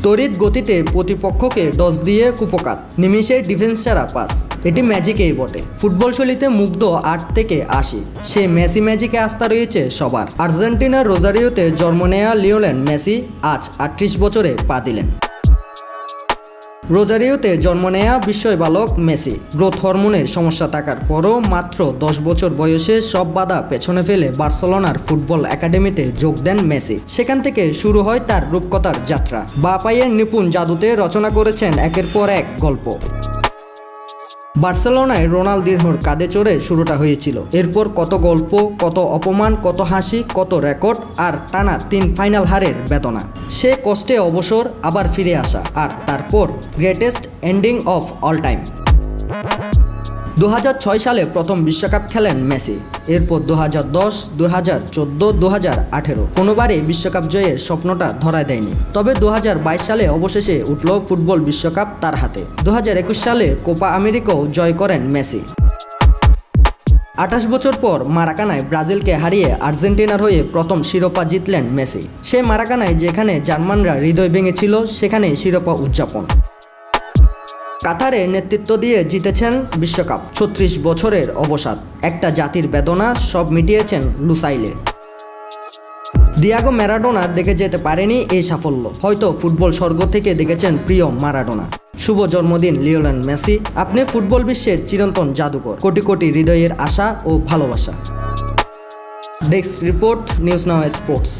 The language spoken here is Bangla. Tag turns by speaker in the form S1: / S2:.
S1: তড়িৎ গতিতে প্রতিপক্ষকে ডস দিয়ে কুপকাত, নিমিষে ডিফেন্স ছাড়া পাস। এটি ম্যাজিকেই বটে। ফুটবল শৈলীতে মুগ্ধ 8 থেকে 80, সেই মেসি ম্যাজিকে আস্থা রয়েছে সবার। আর্জেন্টিনার রোজারিওতে জন্ম নেয়া লিওনেল মেসি আজ 38 বছরে পা দিলেন। রোজারিওতে জন্ম নেয়া বিস্ময় বালক মেসি গ্রোথ হরমোনের সমস্যা থাকার পরও মাত্র 10 বছর বয়সে সব বাধা পেছনে ফেলে বার্সেলোনার ফুটবল একাডেমিতে যোগ দেন মেসি। সেখান থেকে শুরু হয় তার রূপকথার যাত্রা। বা পায়ের নিপুণ জাদুতে রচনা করেছেন একের পর এক গল্প। বার্সেলোনায় রোনালদিনহোর কাঁধে চড়ে শুরুটা হয়েছিল। এরপর কত গল্প, কত অপমান, কত হাসি, কত রেকর্ড, আর টানা 3 ফাইনাল হারের বেদনা। সে কষ্টে অবসর, আবার ফিরে আসা, আর তারপর greatest ending of all time. 2006 সালে প্রথম বিশ্বকাপ খেলেন মেসি। এরপর 2010, 2014, 2018 কোনোবারই বিশ্বকাপ জয়ের স্বপ্নটা ধরা দেয়নি। তবে 2022 সালে অবশেষে উঠল ফুটবল বিশ্বকাপ তার হাতে। 2021 সালে কোপা আমেরিকাও জয় করেন মেসি। 28 বছর পর মারাকানায় ব্রাজিলকে হারিয়ে আর্জেন্টিনার হয়ে প্রথম শিরোপা জিতলেন মেসি। সে মারাকানায় যেখানে জার্মানরা হৃদয় ভেঙেছিল, সেখানে শিরোপা উদযাপন। কাতারে নেতৃত্ব দিয়ে জিতেছেন বিশ্বকাপ। 36 বছরের অবসাদ, একটা জাতির বেদনা, সব মিটিয়েছেন লুসাইলে। দিয়াগো ম্যারাডোনা দেখে যেতে পারেনি এই সাফল্য। হয়তো ফুটবল স্বর্গ থেকে দেখেছেন প্রিয় মারাডোনা। শুভ জন্মদিন লিওনেল মেসি, আপনি ফুটবল বিশ্বের চিরন্তন জাদুকর। কোটি কোটি হৃদয়ের আশা ও ভালোবাসা। Desk report, news now sports.